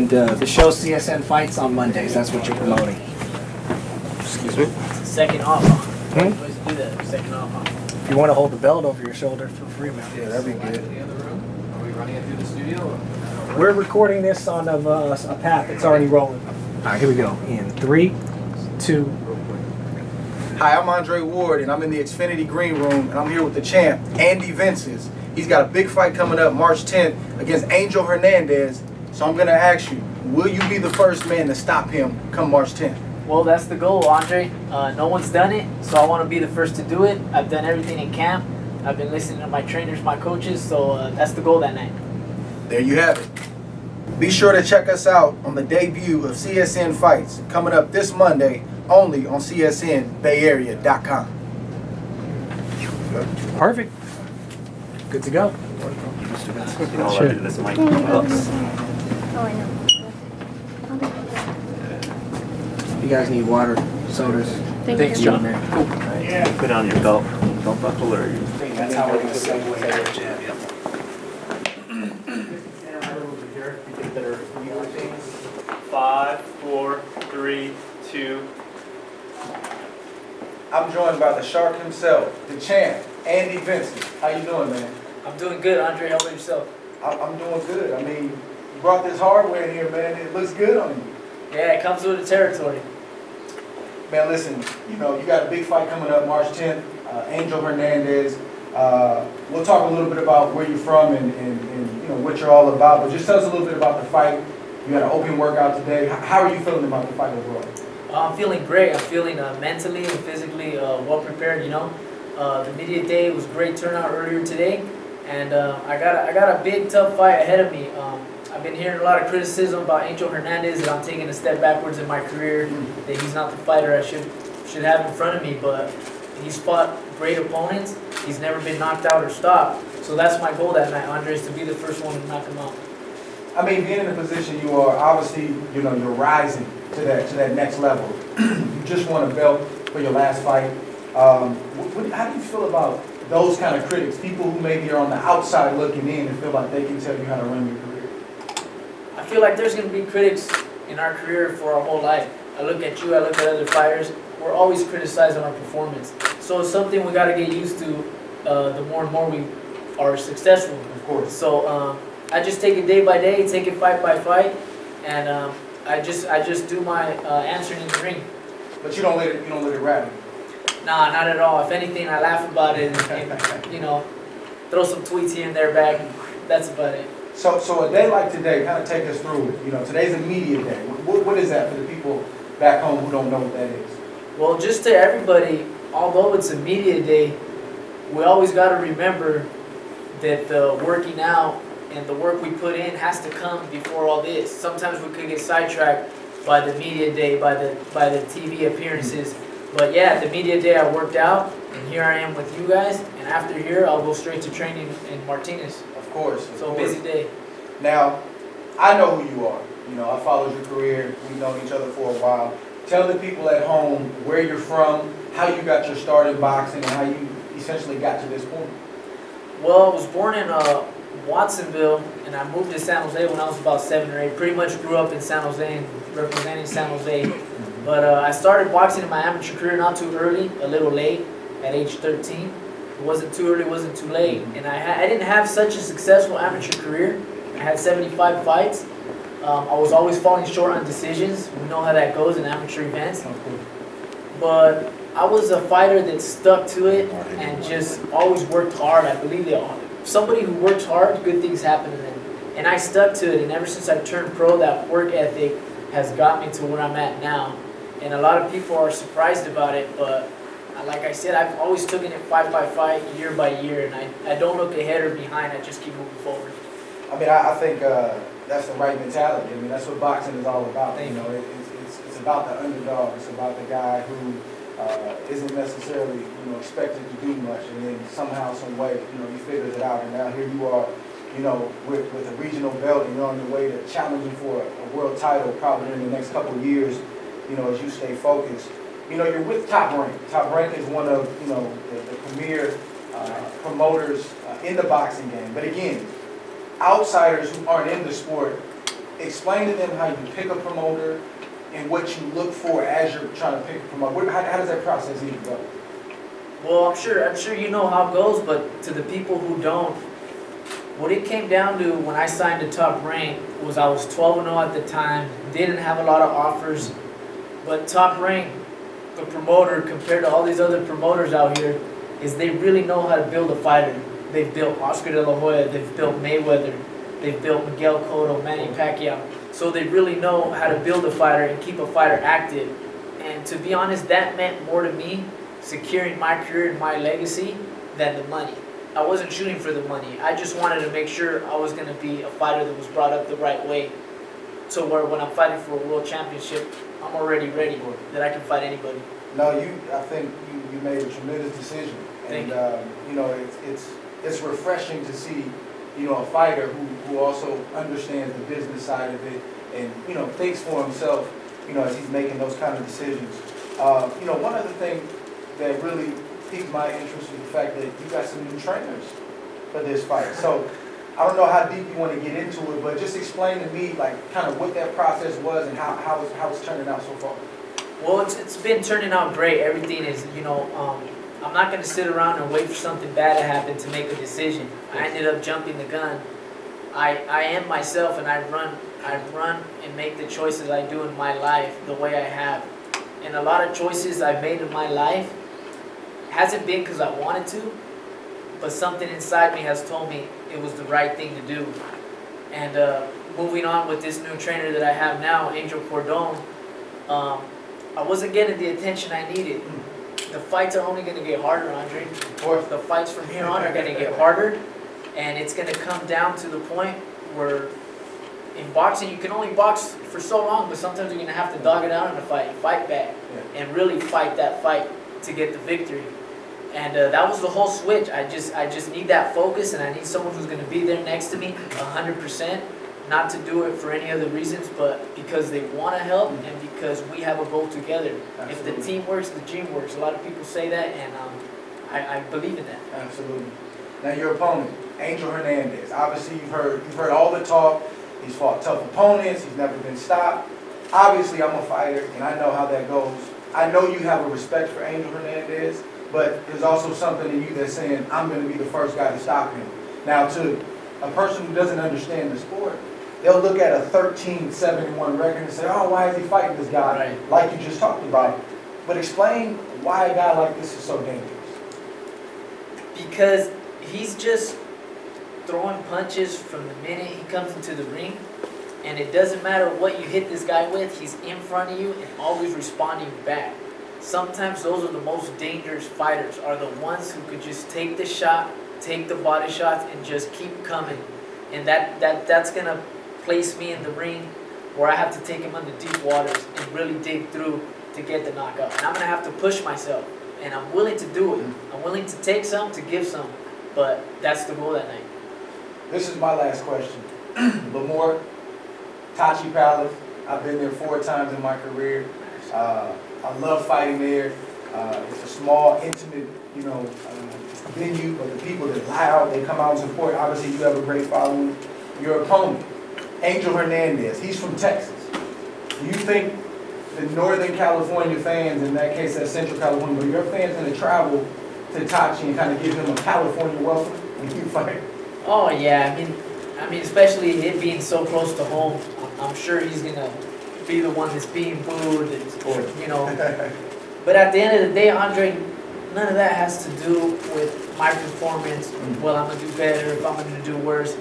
And the show CSN Fights on Mondays. That's what you're promoting. Excuse me? Second off. Always do that. Second off. If you want to hold the belt over your shoulder for free, man. Yeah, that'd be good. Are we running it through the studio? We're recording this on a path that's already rolling. All right, here we go. In 3, 2. Hi, I'm Andre Ward, and I'm in the Xfinity Green Room, and I'm here with the champ, Andy Vences. He's got a big fight coming up March 10th against Angel Hernandez. So I'm going to ask you, will you be the first man to stop him come March 10th? Well, that's the goal, Andre. No one's done it, so I want to be the first to do it. I've done everything in camp. I've been listening to my trainers, my coaches, so that's the goal that night. There you have it. Be sure to check us out on the debut of CSN Fights coming up this Monday only on csnbayarea.com. Perfect. Good to go. Sure. This mic. Oh, I know. You guys need water, sodas. Thanks, John. Yeah. Put on your belt buckle or you. That's how we're going to segue that jab. That are 5, 4, 3, 2. I'm joined by the shark himself, the champ, Andy Vences. How you doing, man? I'm doing good, Andre. How about yourself? I'm doing good. I mean, you brought this hardware in here, man. It looks good on you. Yeah, it comes with the territory. Man, listen, you got a big fight coming up March 10th, Angel Hernandez. We'll talk a little bit about where you're from and what you're all about, but just tell us a little bit about the fight. You had an open workout today. How are you feeling about the fight overall? I'm feeling great. I'm feeling mentally and physically well prepared. The media day was a great turnout earlier today, and I got a big tough fight ahead of me. I've been hearing a lot of criticism about Angel Hernandez, that I'm taking a step backwards in my career, that he's not the fighter I should have in front of me, but he's fought great opponents. He's never been knocked out or stopped. So that's my goal that night, Andre, is to be the first one to knock him out. I mean, being in the position you are, obviously, you're rising to that next level. You just won a belt for your last fight. How do you feel about those kind of critics, people who maybe are on the outside looking in and feel like they can tell you how to run your career? I feel like there's going to be critics in our career for our whole life. I look at you, I look at other fighters. We're always criticizing our performance. So it's something we got to get used to the more and more we are successful. Of course. So I just take it day by day, take it fight by fight, and I just do my answering in the ring. But you don't let it rattle you. Nah, not at all. If anything, I laugh about it and throw some tweets here and there back. That's about it. So a day like today, kind of take us through it. Today's a media day. What is that for the people back home who don't know what that is? Well, just to everybody, although it's a media day, we always got to remember that the working out and the work we put in has to come before all this. Sometimes we could get sidetracked by the media day, by the TV appearances. But yeah, at the media day I worked out, and here I am with you guys. And after here, I'll go straight to training in Martinez. Of course. Busy day. Now, I know who you are. I followed your career. We've known each other for a while. Tell the people at home where you're from, how you got your start in boxing, and how you essentially got to this point. Well, I was born in Watsonville, and I moved to San Jose when I was about 7 or 8. Pretty much grew up in San Jose and representing San Jose. But I started boxing in my amateur career not too early, a little late, at age 13. It wasn't too early, it wasn't too late. And I didn't have such a successful amateur career. I had 75 fights. I was always falling short on decisions. We know how that goes in amateur events. But I was a fighter that stuck to it and just always worked hard. I believe that somebody who works hard, good things happen to them. And I stuck to it, and ever since I turned pro, that work ethic has got me to where I'm at now. And a lot of people are surprised about it, but like I said, I've always taken it fight by fight, year by year, and I don't look ahead or behind. I just keep moving forward. I mean, I think that's the right mentality. I mean, that's what boxing is all about. It's about the underdog. It's about the guy who isn't necessarily expected to do much, and then somehow, some way, he figures it out. And now here you are, with a regional belt, and you're on your way to challenging for a world title probably in the next couple of years. As you stay focused. You're with Top Rank. Top Rank is one of, the premier promoters in the boxing game. But again, outsiders who aren't in the sport explain to them how you pick a promoter and what you look for as you're trying to pick a promoter. How does that process even go? Well, I'm sure you know how it goes, but to the people who don't, what it came down to when I signed to Top Rank was I was 12-0 at the time, didn't have a lot of offers, but Top Rank, the promoter, compared to all these other promoters out here, is they really know how to build a fighter. They've built Oscar De La Hoya, they've built Mayweather, they've built Miguel Cotto, Manny Pacquiao. So they really know how to build a fighter and keep a fighter active. And to be honest, that meant more to me, securing my career and my legacy, than the money. I wasn't shooting for the money. I just wanted to make sure I was going to be a fighter that was brought up the right way. So where when I'm fighting for a world championship, I'm already ready that I can fight anybody. No, I think you made a tremendous decision. Thank And, you know, it's refreshing to see, you know, a fighter who also understands the business side of it and, you know, thinks for himself, you know, as he's making those kind of decisions. You know, one other thing that really piqued my interest was the fact that you got some new trainers for this fight. So I don't know how deep you want to get into it, but just explain to me, like, kind of what that process was and how it's turning out so far. Well, it's been turning out great. Everything is, you know, I'm not going to sit around and wait for something bad to happen to make a decision. I ended up jumping the gun. I am myself, and I run and make the choices I do in my life the way I have. And a lot of choices I've made in my life hasn't been because I wanted to, but something inside me has told me it was the right thing to do. And moving on with this new trainer that I have now, Angel Cordon, I wasn't getting the attention I needed. The fights are only going to get harder, Andre. Of course. The fights from here on are going to get harder, and it's going to come down to the point where in boxing you can only box for so long, but sometimes you're going to have to dog it out in a fight back, and really fight that fight to get the victory. And that was the whole switch. I just need that focus, and I need someone who's going to be there next to me 100%. Not to do it for any other reasons, but because they want to help and because we have a goal together. Absolutely. If the team works, the dream works. A lot of people say that, and I believe in that. Absolutely. Now your opponent, Angel Hernandez. Obviously, you've heard all the talk. He's fought tough opponents. He's never been stopped. Obviously, I'm a fighter, and I know how that goes. I know you have a respect for Angel Hernandez, but there's also something in you that's saying, I'm going to be the first guy to stop him. Now, to a person who doesn't understand the sport, they'll look at a 13-71 record and say, oh, why is he fighting this guy? Right. Like you just talked about. But explain why a guy like this is so dangerous. Because he's just throwing punches from the minute he comes into the ring, and it doesn't matter what you hit this guy with, he's in front of you and always responding back. Sometimes those are the most dangerous fighters, are the ones who could just take the shot, take the body shots, and just keep coming. And that's going to place me in the ring where I have to take him under deep waters and really dig through to get the knockout. And I'm going to have to push myself, and I'm willing to do it. I'm willing to take some, to give some, but that's the goal that night. This is my last question. Lemoore, Tachi Palace. I've been there 4 times in my career. I love fighting there. It's a small, intimate, venue, but the people are loud. They come out and support. Obviously, you have a great following. Your opponent, Angel Hernandez, he's from Texas. Do you think the Northern California fans, in that case, that's Central California, but your fans going to travel to Tachi and kind of give him a California welcome when you fight? Oh yeah, I mean, especially it being so close to home, I'm sure he's gonna be the one that's being booed, and, But at the end of the day, Andre, none of that has to do with my performance. Well, I'm gonna do better, if I'm gonna do worse.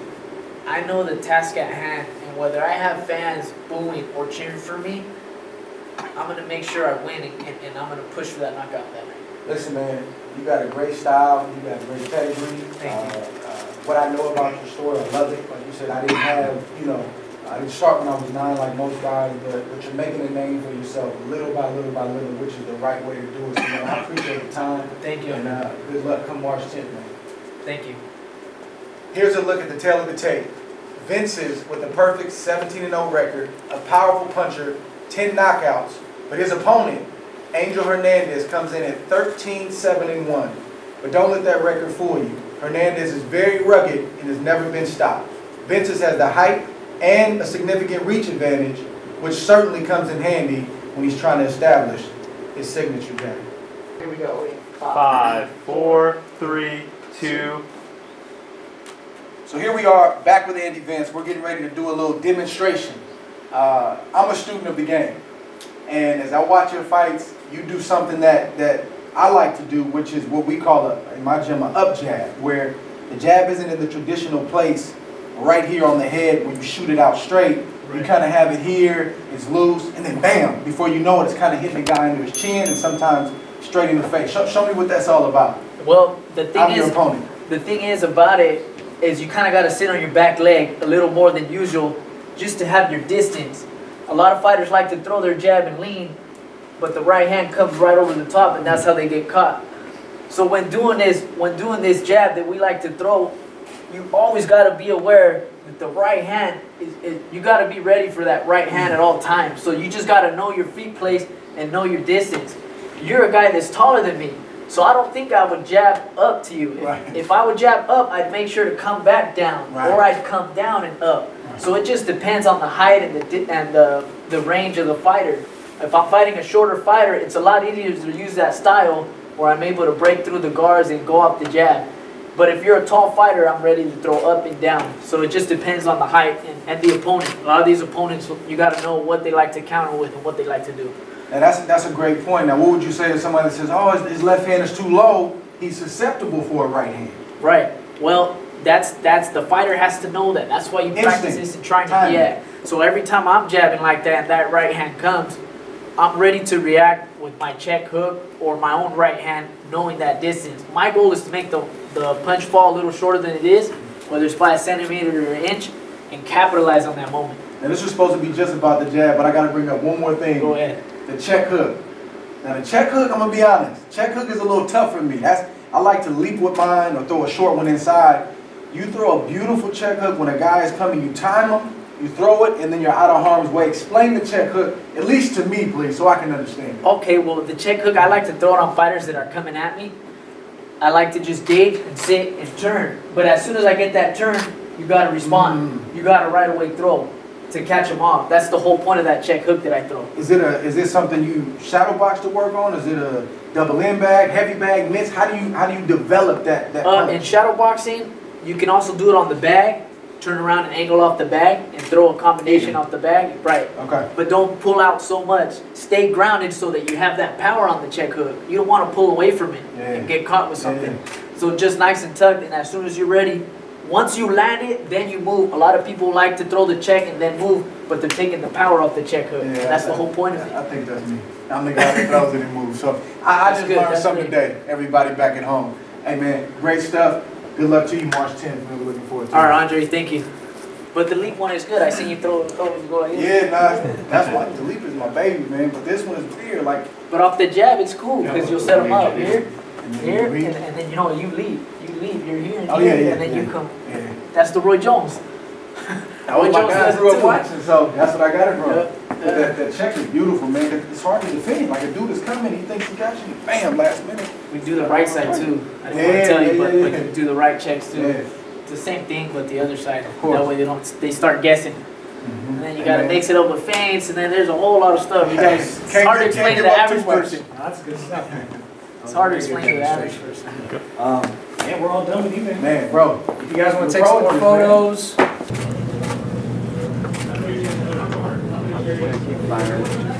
I know the task at hand, and whether I have fans booing or cheering for me, I'm gonna make sure I win, and I'm gonna push for that knockout that night. Listen, man, you got a great style. You got a great pedigree. Thank you. What I know about your story, I love it. Like you said, I didn't have, I didn't start when I was 9 like most guys, but you're making a name for yourself little by little by little, which is the right way to do it. So, I appreciate the time. Thank you. And good luck come March 10th, man. Thank you. Here's a look at the tail of the tape. Vince's with a perfect 17-0 record, a powerful puncher, 10 knockouts, but his opponent, Angel Hernandez, comes in at 13-7-1. But don't let that record fool you. Hernandez is very rugged and has never been stopped. Vince's has the height, and a significant reach advantage, which certainly comes in handy when he's trying to establish his signature jab. Here we go. 5, 4, 3, 2. So here we are, back with Andy Vance. We're getting ready to do a little demonstration. I'm a student of the game, and as I watch your fights, you do something that I like to do, which is what we call, in my gym, an up jab, where the jab isn't in the traditional place right here on the head where you shoot it out straight. You kind of have it here, it's loose, and then bam, before you know it, it's kind of hitting the guy under his chin and sometimes straight in the face. Show me what that's all about. Well, the thing I'm your opponent. The thing is about it is you kind of got to sit on your back leg a little more than usual just to have your distance. A lot of fighters like to throw their jab and lean, but the right hand comes right over the top, and that's how they get caught. So when doing this jab that we like to throw, you always got to be aware that the right hand you got to be ready for that right hand at all times. So you just got to know your feet place and know your distance. You're a guy that's taller than me, so I don't think I would jab up to you. If I would jab up, I'd make sure to come back down, or I'd come down and up. So it just depends on the height and the range of the fighter. If I'm fighting a shorter fighter, it's a lot easier to use that style where I'm able to break through the guards and go up the jab. But if you're a tall fighter, I'm ready to throw up and down. So it just depends on the height and the opponent. A lot of these opponents, you got to know what they like to counter with and what they like to do. And that's a great point. Now, what would you say to somebody that says, oh, his left hand is too low, he's susceptible for a right hand? Right. Well, that's the fighter has to know that. That's why you practice this and trying to react. So every time I'm jabbing like that and that right hand comes, I'm ready to react with my check hook or my own right hand, knowing that distance. My goal is to make the punch fall a little shorter than it is, whether it's by a centimeter or an inch, and capitalize on that moment. And this was supposed to be just about the jab, but I got to bring up one more thing. Go ahead. The check hook. Now the check hook, I'm going to be honest, check hook is a little tough for me. I like to leap with mine or throw a short one inside. You throw a beautiful check hook when a guy is coming, you time him, you throw it, and then you're out of harm's way. Explain the check hook, at least to me, please, so I can understand it. Okay, well, the check hook, I like to throw it on fighters that are coming at me. I like to just gauge and sit and turn. But as soon as I get that turn, you got to respond. You got to right away throw to catch them off. That's the whole point of that check hook that I throw. Is this something you shadow box to work on? Is it a double end bag, heavy bag, mitts? How do you develop that in shadow boxing, you can also do it on the bag. Turn around and angle off the bag and throw a combination off the bag. Right. Okay. But don't pull out so much. Stay grounded so that you have that power on the check hook. You don't want to pull away from it and get caught with something. So just nice and tucked, and as soon as you're ready, once you land it, then you move. A lot of people like to throw the check and then move, but they're taking the power off the check hook. That's the whole point of it. I think that's me. I'm the guy that throws it and moves. So I just learned something today. Everybody back at home. Hey man, great stuff. Good luck to you March 10th. We're looking forward to it. All right, Andre, thank you. But the leap one is good. I seen you throw it go ahead. Yeah, nah, that's why the leap is my baby, man. But this one is weird. Like, but off the jab, it's cool because you'll set them up here, and then you know you leave. You're here and and then you come. Yeah. That's the Roy Jones. That was my guy I grew up watching, so that's what I got it from. That check is beautiful, man. It's hard to defend. Like a dude is coming, he thinks he got you, bam, last minute. We do the right side too. I didn't want to tell you, but we do the right checks too. Yeah. It's the same thing, but the other side. That way they start guessing. And then you gotta mix it up with feints, and then there's a whole lot of stuff. You guys, it's hard to explain to the average person. That's good stuff. It's hard to explain to the average person. Yeah, we're all done with you, man. Man, bro. If you guys want to take some more photos. Keep firing.